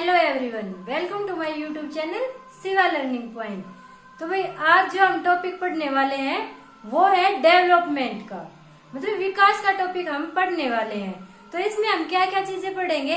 Hello everyone, welcome to my YouTube channel Shiva learning point. तो भाई आज जो हम टॉपिक पढ़ने वाले हैं वो है डेवलपमेंट का, मतलब विकास का टॉपिक हम पढ़ने वाले हैं। तो इसमें हम क्या क्या चीजें पढ़ेंगे,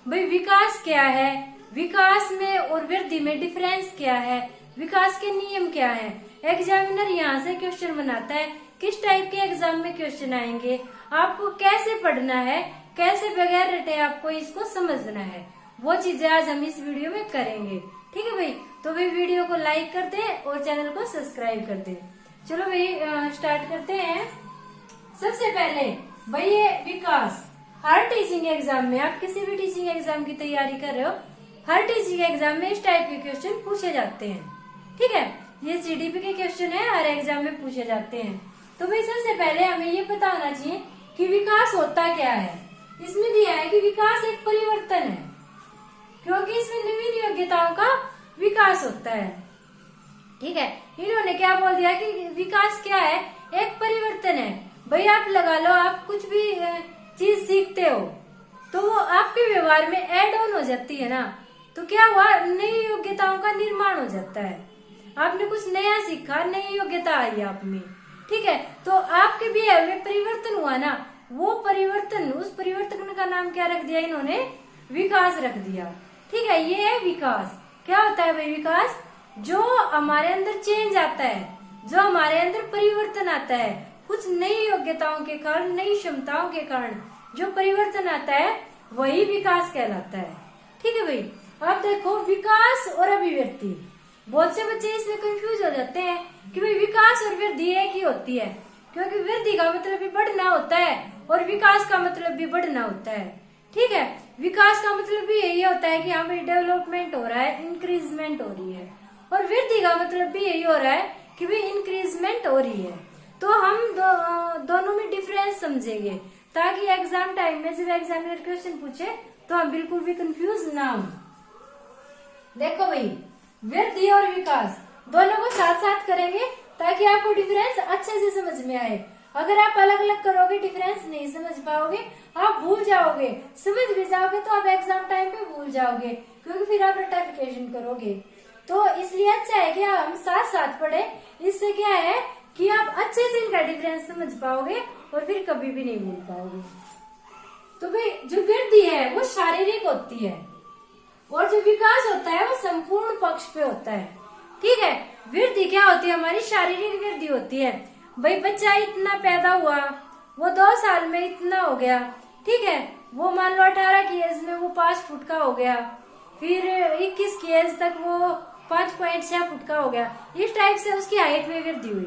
भाई विकास क्या है, विकास में और वृद्धि में डिफरेंस क्या है, विकास के नियम क्या है, एग्जामिनर यहाँ से क्वेश्चन बनाता है, किस टाइप के एग्जाम में क्वेश्चन आएंगे, आपको कैसे पढ़ना है, कैसे बगैर रटे आपको इसको समझना है, वो चीजें आज हम इस वीडियो में करेंगे। ठीक है भाई, तो भाई वीडियो को लाइक कर दे और चैनल को सब्सक्राइब कर दे। चलो भाई स्टार्ट करते हैं। सबसे पहले भाई ये विकास, हर टीचिंग एग्जाम में, आप किसी भी टीचिंग एग्जाम की तैयारी कर रहे हो, हर टीचिंग एग्जाम में इस टाइप के क्वेश्चन पूछे जाते हैं। ठीक है, ये जीडीपी के क्वेश्चन है, हर एग्जाम में पूछे जाते हैं। तो भाई सबसे पहले हमें ये पता होना चाहिए कि विकास होता क्या है। इसमें दिया है कि विकास एक परिवर्तन है, क्योंकि इसमें नवीन योग्यताओं का विकास होता है। ठीक है, इन्होंने क्या बोल दिया कि विकास क्या है, एक परिवर्तन है। भाई आप लगा लो, आप कुछ भी चीज सीखते हो तो वो आपके व्यवहार में ऐड ऑन हो जाती है ना, तो क्या हुआ, नई योग्यताओं का निर्माण हो जाता है। आपने कुछ नया सीखा, नई योग्यता आई आप में। ठीक है, तो आपके बिहेवियर में परिवर्तन हुआ ना, वो परिवर्तन, उस परिवर्तन का नाम क्या रख दिया इन्होंने, विकास रख दिया। ठीक है, ये है विकास। क्या होता है भाई विकास, जो हमारे अंदर चेंज आता है, जो हमारे अंदर परिवर्तन आता है, कुछ नई योग्यताओं के कारण, नई क्षमताओं के कारण जो परिवर्तन आता है वही विकास कहलाता है। ठीक है भाई, अब देखो विकास और अभिवृद्धि, बहुत से बच्चे इसमें कंफ्यूज हो जाते हैं कि भाई विकास और वृद्धि एक ही होती है, क्योंकि वृद्धि का मतलब भी बढ़ना होता है और विकास का मतलब भी बढ़ना होता है। ठीक है, विकास का मतलब भी यही होता है कि हाँ भाई डेवलपमेंट हो रहा है, इंक्रीजमेंट हो रही है, और वृद्धि का मतलब भी यही हो रहा है कि भाई इंक्रीजमेंट हो रही है। तो हम दोनों में डिफरेंस समझेंगे, ताकि एग्जाम टाइम में जब एग्जामिनर क्वेश्चन पूछे तो हम बिल्कुल भी कंफ्यूज ना हो। देखो भाई, वृद्धि और विकास दोनों को साथ साथ करेंगे ताकि आपको डिफरेंस अच्छे से समझ में आए। अगर आप अलग अलग करोगे, डिफरेंस नहीं समझ पाओगे, आप भूल जाओगे, समझ भी जाओगे तो आप एग्जाम टाइम पे भूल जाओगे, क्योंकि फिर आप रटिफिकेशन करोगे। तो इसलिए अच्छा है कि हम साथ साथ पढ़े, इससे क्या है कि आप अच्छे से इनका डिफरेंस समझ पाओगे और फिर कभी भी नहीं भूल पाओगे। तो भाई जो वृद्धि है वो शारीरिक होती है, और जो विकास होता है वो संपूर्ण पक्ष पे होता है। ठीक है, वृद्धि क्या होती है, हमारी शारीरिक वृद्धि होती है। भाई बच्चा इतना पैदा हुआ, वो 2 साल में इतना हो गया। ठीक है, वो मान लो 18 की एज में वो 5 फुट का हो गया, फिर 21 की एज तक वो 5.6 फुट का हो गया। इस टाइप से उसकी हाइट में वृद्धि हुई।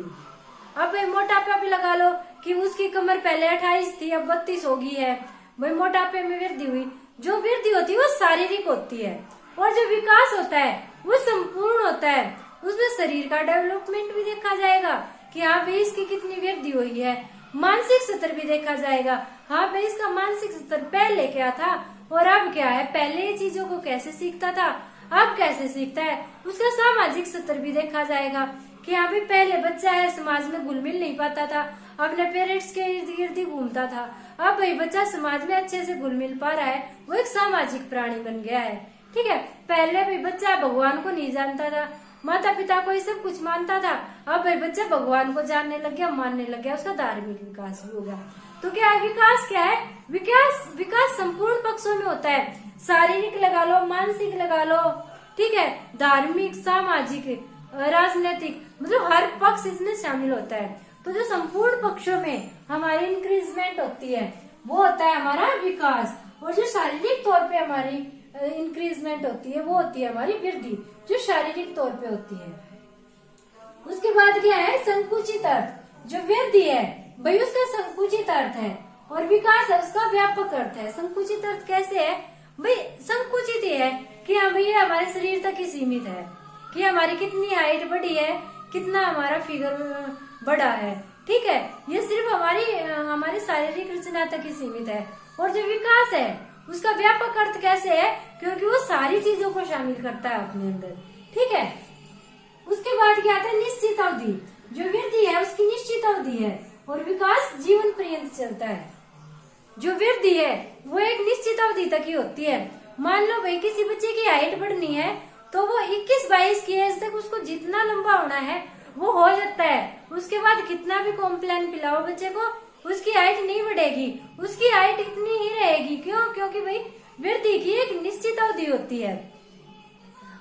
अब भाई मोटापा भी लगा लो कि उसकी कमर पहले 28 थी, अब 32 हो गई है, भाई मोटापे में वृद्धि हुई। जो वृद्धि होती है वो शारीरिक होती है, और जो विकास होता है वो संपूर्ण होता है। उसमें शरीर का डेवलपमेंट भी देखा जाएगा कि हाँ भाई इसकी कितनी वृद्धि हुई है, मानसिक स्तर भी देखा जाएगा, हाँ भाई इसका मानसिक स्तर पहले क्या था और अब क्या है, पहले ये चीजों को कैसे सीखता था, अब कैसे सीखता है। उसका सामाजिक स्तर भी देखा जाएगा कि हाँ भाई पहले बच्चा है, समाज में घुल मिल नहीं पाता था, अपने पेरेंट्स के इर्द गिर्द ही घूमता था, अब भाई बच्चा समाज में अच्छे से घुल मिल पा रहा है, वो एक सामाजिक प्राणी बन गया है। ठीक है, पहले भी बच्चा भगवान को नहीं जानता था, माता पिता को ही सब कुछ मानता था, अब भाई बच्चा भगवान को जानने लग गया, मानने लग गया, उसका धार्मिक विकास भी हो गया। तो क्या है विकास, क्या है विकास संपूर्ण पक्षों में होता है, शारीरिक लगा लो, मानसिक लगा लो, ठीक है, धार्मिक, सामाजिक, राजनीतिक, मतलब हर पक्ष इसमें शामिल होता है। तो जो संपूर्ण पक्षों में हमारी इंक्रीजमेंट होती है वो होता है हमारा विकास, और जो शारीरिक तौर पे हमारी इंक्रीजमेंट होती है वो होती है हमारी वृद्धि, जो शारीरिक तौर पे होती है। उसके बाद क्या है, संकुचित अर्थ। जो वृद्धि है भाई उसका संकुचित अर्थ है, और विकास है उसका व्यापक अर्थ है। संकुचित अर्थ कैसे है भाई, संकुचित ये है कि हाँ भाई हमारे शरीर तक ही सीमित है, कि हमारी कितनी हाइट बढ़ी है, कितना हमारा फिगर बढ़ा है। ठीक है, ये सिर्फ हमारी शारीरिक रचना तक ही सीमित है। और जो विकास है उसका व्यापक अर्थ कैसे है, क्योंकि वो सारी चीजों को शामिल करता है अपने अंदर। ठीक है, उसके बाद क्या आता है, निश्चित अवधि। जो वृद्धि है उसकी निश्चित अवधि है, और विकास जीवन पर्यंत चलता है। जो वृद्धि है वो एक निश्चित अवधि तक ही होती है, मान लो भाई किसी बच्चे की हाइट बढ़नी है तो वो 21-22 की एज तक उसको जितना लंबा होना है वो हो जाता है। उसके बाद कितना भी कॉम्प्लेन पिलाओ बच्चे को, उसकी हाइट नहीं बढ़ेगी, उसकी हाइट इतनी ही रहेगी। क्यों? क्योंकि भाई वृद्धि की एक निश्चित अवधि होती है।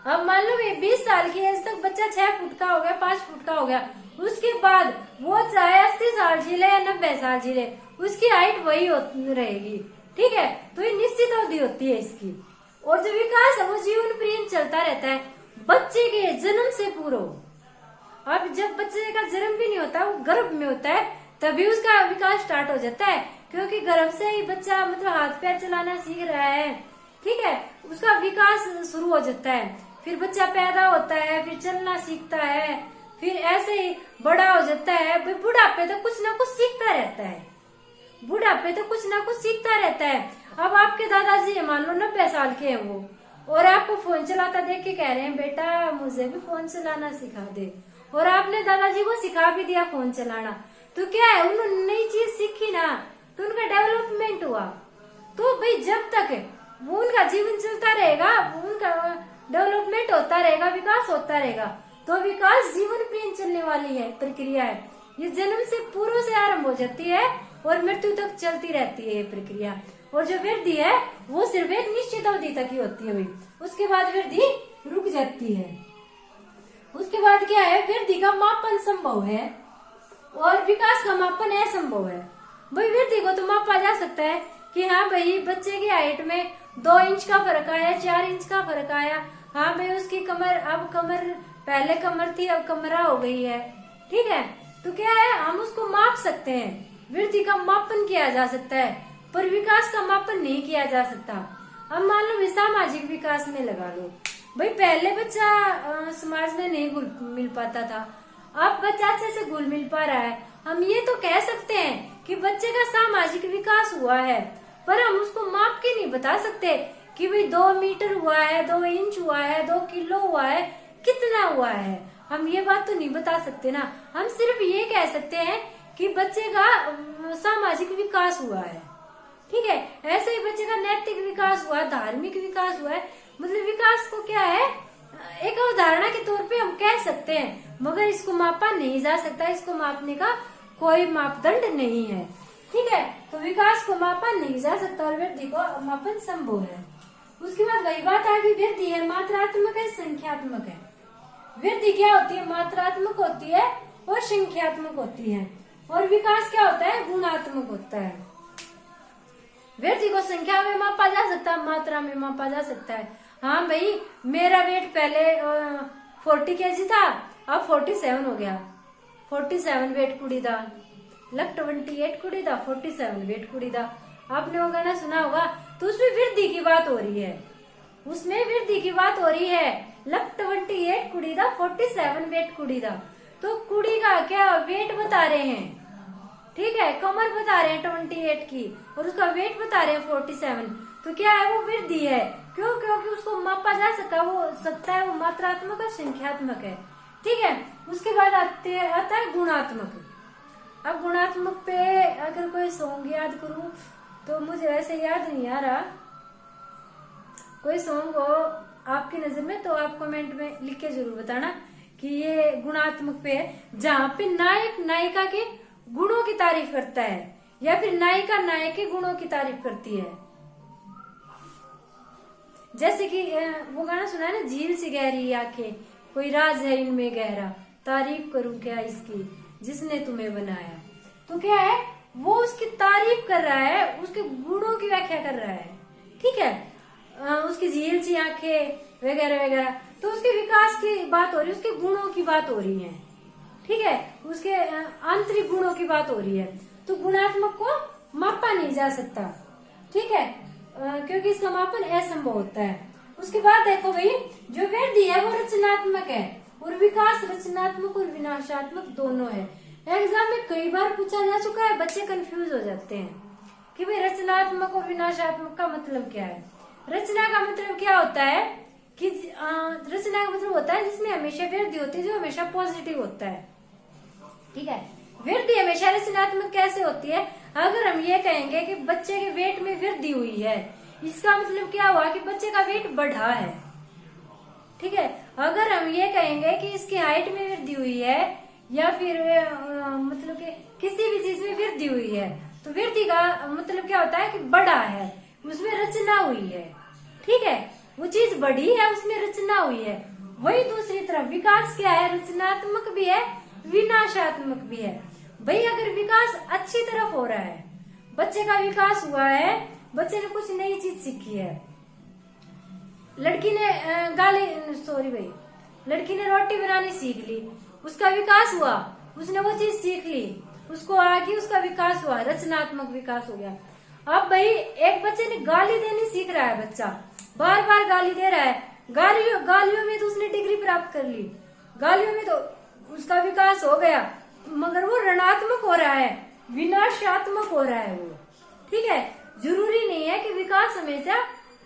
अब मान लो 20 साल की एज तक बच्चा 6 फुट का हो गया, 5 फुट का हो गया, उसके बाद वो चाहे 80 साल जी ले या 90 साल जी ले, उसकी हाइट वही रहेगी। ठीक है, तो ये निश्चित अवधि होती है इसकी। और जो विकास है वो जीवन पर्यंत चलता रहता है, बच्चे के जन्म से पूरा। अब जब बच्चे का जन्म भी नहीं होता, वो गर्भ में होता है, तभी उसका विकास स्टार्ट हो जाता है। क्योंकि गर्भ से ही बच्चा मतलब हाथ पैर चलाना सीख रहा है। ठीक है, उसका विकास शुरू हो जाता है। फिर बच्चा पैदा होता है, फिर चलना सीखता है, फिर ऐसे ही बड़ा हो जाता है। बुढ़ापे तो कुछ ना कुछ सीखता रहता है, बुढ़ापे तो कुछ ना कुछ सीखता रहता है। अब आपके दादाजी है, मान लो 90 साल के हैं वो, और आपको फोन चलाता देख के कह रहे हैं बेटा मुझे भी फोन चलाना सिखा दे, और आपने दादाजी को सिखा भी दिया फोन चलाना, तो क्या है, उन्होंने नई चीज सीखी ना, तो उनका डेवलपमेंट हुआ। तो भाई जब तक वो उनका जीवन चलता रहेगा, उनका डेवलपमेंट होता रहेगा, विकास होता रहेगा। तो विकास जीवन पर्यंत चलने वाली है प्रक्रिया है। ये जन्म से पूर्व से आरंभ हो जाती है और मृत्यु तक चलती रहती है ये प्रक्रिया। और जो वृद्धि है वो सिर्फ एक निश्चित अवधि तक ही होती है भाई, उसके बाद वृद्धि रुक जाती है। उसके बाद क्या है, वृद्धि का मापन संभव है और विकास का मापन असंभव है। भाई वृद्धि को तो मापा जा सकता है कि हाँ भाई बच्चे की हाइट में 2 इंच का फर्क आया, 4 इंच का फर्क आया। हाँ भाई उसकी कमर, अब कमर पहले कमर थी अब कमरा हो गई है। ठीक है, तो क्या है, हम उसको माप सकते हैं, वृद्धि का मापन किया जा सकता है, पर विकास का मापन नहीं किया जा सकता। अब मान लो सामाजिक विकास में लगा लो, भाई पहले बच्चा समाज में नहीं घुल मिल पाता था, अब बच्चा अच्छे से घुल मिल पा रहा है। हम ये तो कह सकते हैं कि बच्चे का सामाजिक विकास हुआ है, पर हम उसको माप के नहीं बता सकते कि भाई 2 मीटर हुआ है, 2 इंच हुआ है, 2 किलो हुआ है, कितना हुआ है। हम ये बात तो नहीं बता सकते ना, हम सिर्फ ये कह सकते हैं कि बच्चे का सामाजिक विकास हुआ है। ठीक है, ऐसे ही बच्चे का नैतिक विकास हुआ, धार्मिक विकास हुआ है। मतलब विकास को क्या है, एक अवधारणा के तौर पे हम कह सकते हैं, मगर इसको मापा नहीं जा सकता, इसको मापने का कोई मापदंड नहीं है। ठीक है, तो विकास को मापा नहीं जा सकता और वृद्धि को मापन संभव है। उसके बाद वही बात आ गई, वृद्धि है मात्रात्मक है संख्यात्मक है। वृद्धि क्या होती है, मात्रात्मक होती है और संख्यात्मक होती है, और विकास क्या होता है, गुणात्मक होता है। वृद्धि को संख्या में मापा जा सकता है, मात्रा में मापा जा सकता है। हाँ भाई मेरा वेट पहले 40 kg था, अब 47 हो गया, 47 वेट कुड़ी दा, लग 28 कुड़ी दा, 47 वेट कुड़ी दा। आपने वो गाना सुना होगा, तो उसमें वृद्धि की बात हो रही है, उसमें वृद्धि की बात हो रही है। लग 28 कुड़ी दा, 47 वेट कुड़ी दा। तो कुड़ी का क्या वेट बता रहे हैं, ठीक है, कमर बता रहे हैं 28 की और उसका वेट बता रहे हैं 47। तो क्या है, वो वृद्धि है। क्यों? क्योंकि उसको मापा जा सकता है, वो मात्रात्मक और संख्यात्मक है। ठीक है, उसके बाद आता है गुणात्मक। अब गुणात्मक पे अगर कोई सॉन्ग याद करूं तो मुझे वैसे याद नहीं आ रहा, कोई सॉन्ग हो आपकी नजर में तो आप कमेंट में लिख के जरूर बताना कि ये गुणात्मक पे है, जहाँ पे नायक नायिका के गुणों की तारीफ करता है या फिर नायिका नायक के गुणों की तारीफ करती है। जैसे कि वो गाना सुना है ना, झील सी गहरी आंखें, कोई राज है इनमें गहरा, तारीफ करूं क्या इसकी जिसने तुम्हें बनाया। तो क्या है, वो उसकी तारीफ कर रहा है, उसके गुणों की व्याख्या कर रहा है। ठीक है, उसकी झील सी आंखें वगैरह वगैरह, तो उसके विकास की बात हो रही है, उसके गुणों की बात हो रही है। ठीक है, उसके आंतरिक गुणों की बात हो रही है। तो गुणात्मक को मापा नहीं जा सकता। ठीक है, क्योंकि इसका मापन असंभव होता है। उसके बाद देखो भाई, जो वृद्धि है वो रचनात्मक है और विकास रचनात्मक और विनाशात्मक दोनों है। एग्जाम में कई बार पूछा जा चुका है, बच्चे कंफ्यूज हो जाते हैं कि भाई रचनात्मक और विनाशात्मक का मतलब क्या है। रचना का मतलब क्या होता है कि रचना का मतलब होता है जिसमें हमेशा वृद्धि होती है, जो हमेशा पॉजिटिव होता है। ठीक है, वृद्धि हमेशा रचनात्मक कैसे होती है, अगर हम ये कहेंगे कि बच्चे के वेट में वृद्धि हुई है इसका मतलब क्या हुआ कि बच्चे का वेट बढ़ा है। ठीक है, अगर हम ये कहेंगे कि इसकी हाइट में वृद्धि हुई है या फिर मतलब कि किसी भी चीज में वृद्धि हुई है, तो वृद्धि का मतलब क्या होता है कि बढ़ा है, उसमें रचना हुई है। ठीक है, वो चीज बढ़ी है, उसमें रचना हुई है। वही दूसरी तरफ विकास क्या है, रचनात्मक भी है, विनाशात्मक भी है। भाई अगर विकास अच्छी तरफ हो रहा है, बच्चे का विकास हुआ है, बच्चे ने कुछ नई चीज सीखी है, लड़की ने लड़की ने रोटी बनानी सीख ली, उसका विकास हुआ, उसने वो चीज सीख ली, उसको आगे उसका विकास हुआ, रचनात्मक विकास हो गया। अब भाई एक बच्चे ने गाली देनी सीख रहा है, बच्चा बार बार गाली दे रहा है, गालियों में तो उसने डिग्री प्राप्त कर ली, गालियों में तो उसका विकास हो गया, मगर वो ऋणात्मक हो रहा है, विनाशात्मक हो रहा है वो। ठीक है, जरूरी नहीं है कि विकास हमेशा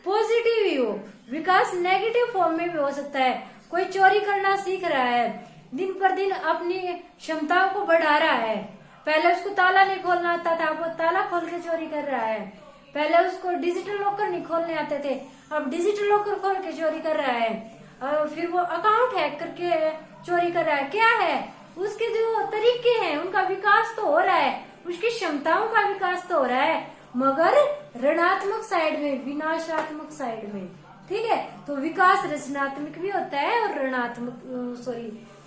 पॉजिटिव ही हो, विकास नेगेटिव फॉर्म में भी हो सकता है। कोई चोरी करना सीख रहा है, दिन पर दिन अपनी क्षमताओं को बढ़ा रहा है, पहले उसको ताला नहीं खोलना आता था, वो ताला खोल के चोरी कर रहा है, पहले उसको डिजिटल लॉकर नहीं खोलने आते थे, अब डिजिटल लॉकर खोल के चोरी कर रहा है, फिर वो अकाउंट हैक करके चोरी कर रहा है। क्या है, उसके जो तरीके हैं उनका विकास तो हो रहा है, उसकी क्षमताओं का विकास तो हो रहा है, मगर ऋणात्मक साइड में, विनाशात्मक साइड में। ठीक है, तो विकास रचनात्मक भी होता है और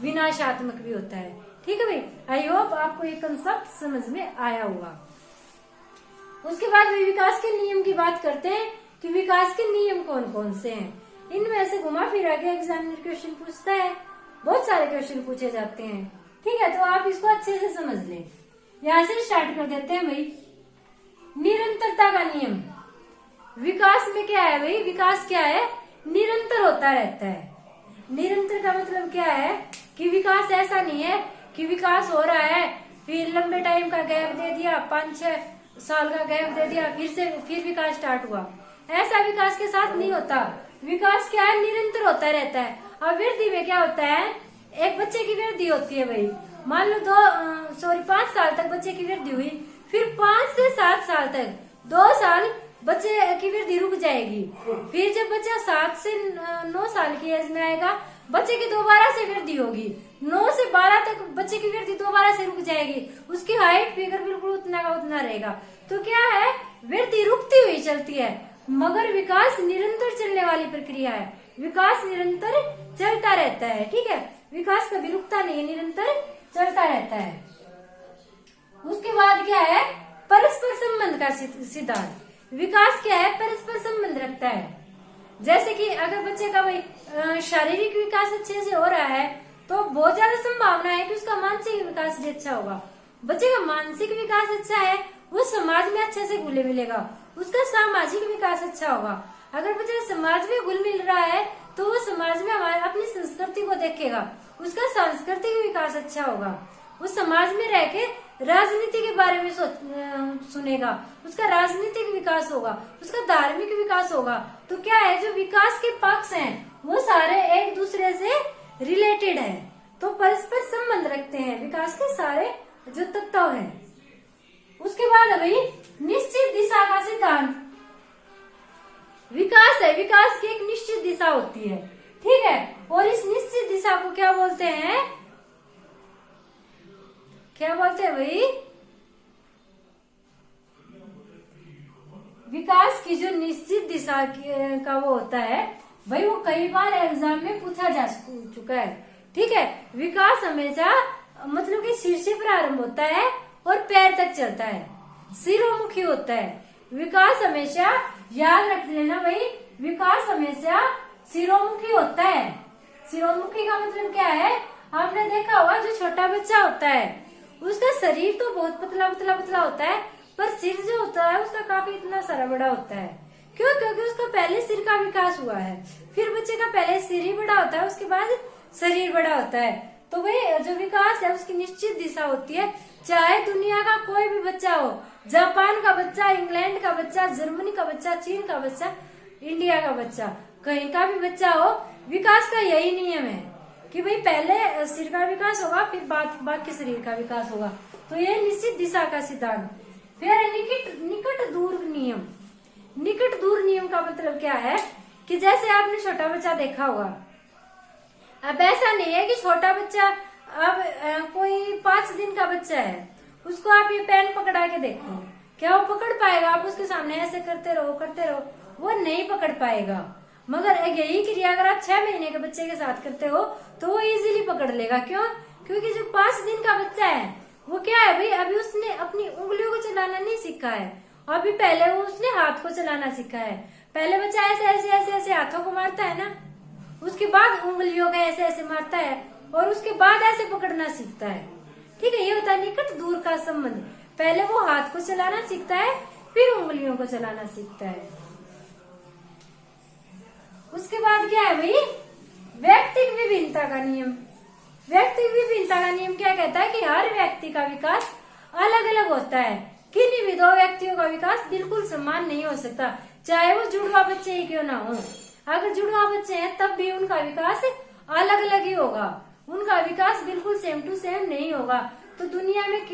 विनाशात्मक भी होता है। ठीक है भाई, आई होप आपको ये कंसेप्ट समझ में आया होगा। उसके बाद भी विकास के नियम की बात करते हैं कि विकास के नियम कौन कौन से हैं। इनमें से घुमा फिरा के एग्जामिनर क्वेश्चन पूछता है, बहुत सारे क्वेश्चन पूछे जाते हैं। ठीक है, तो आप इसको अच्छे से समझ लें। यहाँ से स्टार्ट कर देते हैं भाई, निरंतरता का नियम। विकास में क्या है भाई, विकास क्या है, निरंतर होता रहता है। निरंतर का मतलब क्या है कि विकास ऐसा नहीं है कि विकास हो रहा है, फिर लंबे टाइम का गैप दे दिया, 5-6 साल का गैप दे दिया, फिर विकास स्टार्ट हुआ, ऐसा विकास के साथ नहीं होता। विकास क्या है, निरंतर होता रहता है। अब वृद्धि में क्या होता है, एक बच्चे की वृद्धि होती है भाई, मान लो 5 साल तक बच्चे की वृद्धि हुई, फिर 5 से 7 साल तक 2 साल बच्चे की वृद्धि रुक जाएगी, फिर जब बच्चा 7 से 9 साल की एज में आएगा, बच्चे की दोबारा से वृद्धि होगी, 9 से 12 तक बच्चे की वृद्धि दोबारा से रुक जाएगी, उसकी हाइट फिगर बिल्कुल उतना का उतना रहेगा। तो क्या है, वृद्धि रुकती हुई चलती है, मगर विकास निरंतर चलने वाली प्रक्रिया है, विकास निरंतर चलता रहता है। ठीक है, विकास कभी रुकता नहीं है, निरंतर चलता रहता है। उसके बाद क्या है, परस्पर संबंध का सिद्धांत। विकास क्या है, परस्पर संबंध रखता है। जैसे कि अगर बच्चे का भाई शारीरिक विकास अच्छे से हो रहा है, तो बहुत ज्यादा संभावना है कि उसका मानसिक विकास भी अच्छा होगा। बच्चे का मानसिक विकास अच्छा है, वो समाज में अच्छे से घुले मिलेगा, उसका सामाजिक विकास अच्छा होगा। अगर बच्चा समाज में घुल मिल रहा है, तो वो समाज में अपनी संस्कृति को देखेगा, उसका सांस्कृतिक विकास अच्छा होगा, वो समाज में रह के राजनीति के बारे में सुनेगा, उसका राजनीतिक विकास होगा, उसका धार्मिक विकास होगा। तो क्या है, जो विकास के पक्ष हैं वो सारे एक दूसरे से रिलेटेड है, तो परस्पर संबंध रखते हैं विकास के सारे जो तत्व हैं। उसके बाद भाई निश्चित दिशा का सिद्धांत। विकास है, विकास की एक निश्चित दिशा होती है। ठीक है, और इस निश्चित दिशा को क्या बोलते हैं, क्या बोलते हैं भाई, विकास की जो निश्चित दिशा का वो होता है भाई, वो कई बार एग्जाम में पूछा जा चुका है। ठीक है, विकास हमेशा मतलब कि सिर से प्रारंभ होता है और पैर तक चलता है, सिरोमुखी होता है। विकास हमेशा, याद रख लेना भाई, विकास हमेशा सिरोमुखी होता है। सिरोमुखी का मतलब क्या है, आपने देखा होगा जो छोटा बच्चा होता है उसका शरीर तो बहुत पतला पतला पतला होता है, पर सिर जो होता है उसका काफी इतना सारा बड़ा होता है। क्यों, क्योंकि उसका पहले सिर का विकास हुआ है, फिर बच्चे का पहले सिर ही बड़ा होता है, उसके बाद शरीर बड़ा होता है। तो भाई जो विकास है उसकी निश्चित दिशा होती है। चाहे दुनिया का कोई भी बच्चा हो, जापान का बच्चा, इंग्लैंड का बच्चा, जर्मनी का बच्चा, चीन का बच्चा, इंडिया का बच्चा, कहीं का भी बच्चा हो, विकास का यही नियम है कि भाई पहले सिर का विकास होगा, फिर बाकी शरीर का विकास होगा। तो ये निश्चित दिशा का सिद्धांत। फिर निकट दूर नियम। निकट दूर नियम का मतलब क्या है कि जैसे आपने छोटा बच्चा देखा होगा, अब ऐसा नहीं है कि छोटा बच्चा, अब कोई 5 दिन का बच्चा है, उसको आप ये पेन पकड़ा के देखो, क्या वो पकड़ पाएगा? आप उसके सामने ऐसे करते रहो, वो नहीं पकड़ पाएगा। मगर यही क्रिया अगर आप 6 महीने के बच्चे के साथ करते हो तो वो इजीली पकड़ लेगा। क्यों? क्योंकि जो 5 दिन का बच्चा है वो क्या है भाई, अभी उसने अपनी उंगलियों को चलाना नहीं सीखा है, अभी पहले वो उसने हाथ को चलाना सीखा है। पहले बच्चा ऐसे ऐसे ऐसे ऐसे हाथों को मारता है ना, उसके बाद उंगलियों का ऐसे ऐसे मारता है और उसके बाद ऐसे पकड़ना सीखता है। ठीक है, ये होता है निकट दूर का संबंध। पहले वो हाथ को चलाना सीखता है, फिर उंगलियों को चलाना सीखता है। उसके बाद क्या है भाई, व्यक्तिक विभिन्नता का नियम। व्यक्तिक विभिन्नता का नियम क्या कहता है कि हर व्यक्ति का विकास अलग अलग होता है, किन्हीं भी 2 व्यक्तियों का विकास बिल्कुल समान नहीं हो सकता, चाहे वो जुड़वा बच्चे ही क्यों ना हो। अगर जुड़वा बच्चे हैं तब भी उनका विकास अलग अलग ही होगा, उनका विकास बिल्कुल सेम टू सेम नहीं होगा। तो दुनिया में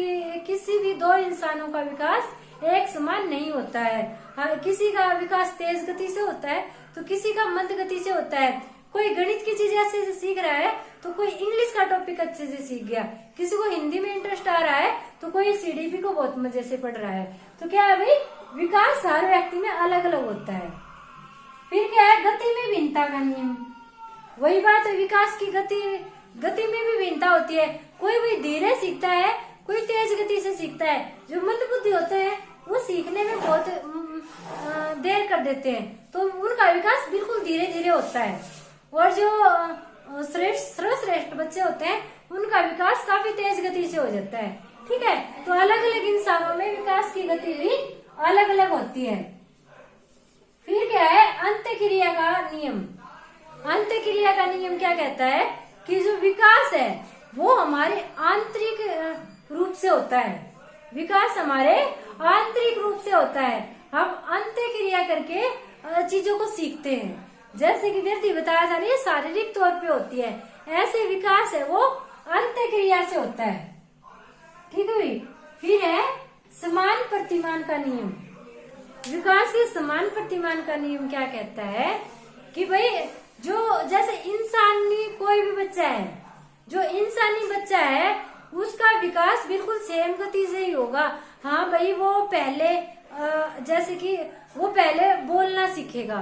किसी भी 2 इंसानों का विकास एक समान नहीं होता है। हाँ, किसी का विकास तेज गति से होता है तो किसी का मंद गति से होता है। कोई गणित की चीजें अच्छे से सीख रहा है तो कोई इंग्लिश का टॉपिक अच्छे से सीख गया, किसी को हिंदी में इंटरेस्ट आ रहा है तो कोई सीडीपी को बहुत मजे से पढ़ रहा है। तो क्या है भाई, विकास हर व्यक्ति में अलग अलग होता है। फिर क्या है, गति में भिन्नता का नियम। वही बात है, विकास की गति में भी भिन्नता होती है। कोई भी धीरे सीखता है, कोई तेज गति से सीखता है। जो मंद बुद्धि होते हैं वो सीखने में बहुत देर कर देते हैं, तो उनका विकास बिल्कुल धीरे धीरे होता है। और जो सर्वश्रेष्ठ बच्चे होते हैं उनका विकास काफी तेज गति से हो जाता है। ठीक है, तो अलग अलग इंसानों में विकास की गति भी अलग अलग होती है। फिर क्या है, अंतःक्रिया का नियम। अंतःक्रिया का नियम क्या कहता है कि जो विकास है वो हमारे आंतरिक रूप से होता है। विकास हमारे आंतरिक रूप से होता है, हम अंतःक्रिया करके चीजों को सीखते हैं। जैसे कि वृद्धि बताया जा रही है शारीरिक तौर पे होती है, ऐसे विकास है वो अंतःक्रिया से होता है। ठीक है भाई। फिर है समान प्रतिमान का नियम। विकास के समान प्रतिमान का नियम क्या कहता है कि भाई जो जैसे इंसानी कोई भी बच्चा है, जो इंसानी बच्चा है उसका विकास बिल्कुल सेम गति से ही होगा। हाँ भाई, वो पहले जैसे कि वो पहले बोलना सीखेगा,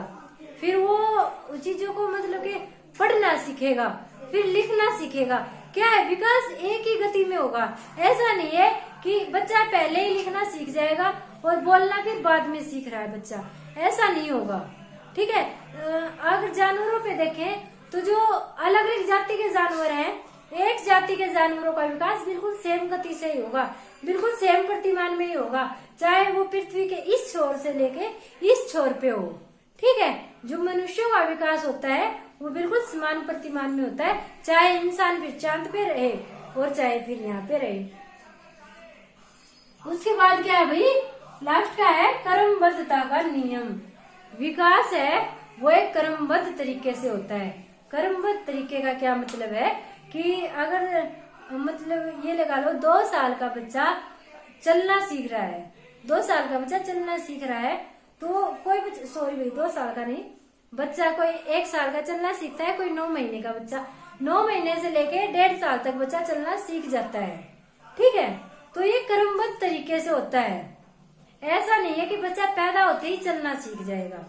फिर वो चीजों को मतलब कि पढ़ना सीखेगा, फिर लिखना सीखेगा। क्या है, विकास एक ही गति में होगा। ऐसा नहीं है कि बच्चा पहले ही लिखना सीख जाएगा और बोलना फिर बाद में सीख रहा है बच्चा, ऐसा नहीं होगा। ठीक है, अगर जानवरों पे देखें तो जो अलग अलग जाति के जानवर हैं, एक जाति के जानवरों का विकास बिल्कुल सेम गति से ही होगा, बिल्कुल सेम प्रतिमान में ही होगा, चाहे वो पृथ्वी के इस छोर से लेके इस छोर पे हो। ठीक है, जो मनुष्यों का विकास होता है वो बिल्कुल समान प्रतिमान में होता है, चाहे इंसान फिर चांद पे रहे और चाहे फिर यहाँ पे रहे। उसके बाद क्या है भाई, लास्ट का है क्रमबद्धता का नियम। विकास है वो एक क्रमबद्ध तरीके से होता है। क्रमबद्ध तरीके का क्या मतलब है कि अगर मतलब ये लगा लो 2 साल का बच्चा चलना सीख रहा है, 2 साल का बच्चा चलना सीख रहा है, तो कोई 2 साल का नहीं, बच्चा कोई 1 साल का चलना सीखता है, कोई 9 महीने का बच्चा 9 महीने से लेके 1.5 साल तक बच्चा चलना सीख जाता है। ठीक है, तो ये क्रमबद्ध तरीके से होता है। ऐसा नहीं है कि बच्चा पैदा होते ही चलना सीख जाएगा,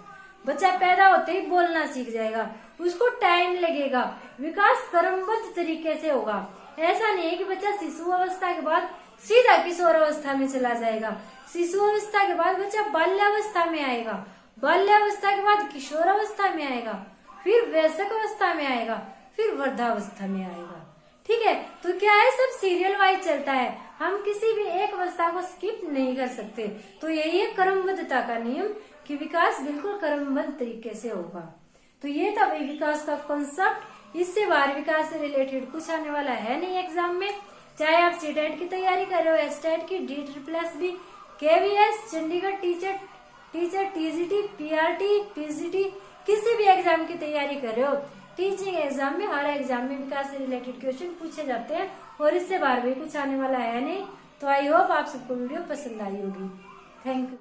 बच्चा पैदा होते ही बोलना सीख जाएगा, उसको टाइम लगेगा। विकास क्रमबद्ध तरीके से होगा। ऐसा नहीं है कि बच्चा शिशु अवस्था के बाद सीधा किशोर अवस्था में चला जाएगा, शिशु अवस्था के बाद बच्चा बाल्यावस्था में आएगा, बाल्यावस्था के बाद किशोर अवस्था में आएगा, फिर वयस्क अवस्था में आएगा, फिर वृद्धावस्था में आएगा। ठीक है, तो क्या है, सब सीरियल वाइज चलता है, हम किसी भी एक अवस्था को स्किप नहीं कर सकते। तो यही है क्रमबद्धता का नियम कि विकास बिल्कुल क्रमबद्ध तरीके से होगा। तो ये था भाई विकास का कॉन्सेप्ट। इससे बाहर विकास से रिलेटेड कुछ आने वाला है नहीं एग्जाम में, चाहे आप सीटेट की तैयारी कर रहे हो, एसटेट की, DSSS, KVS, Chandigarh teacher, TGT, PRT, PGT, किसी भी एग्जाम की तैयारी कर रहे हो। टीचिंग एग्जाम में, हर एग्जाम में विकास से रिलेटेड क्वेश्चन पूछे जाते हैं और इससे बाहर भी कुछ आने वाला है नहीं। तो आई होप आप सबको वीडियो पसंद आई होगी। Thank you.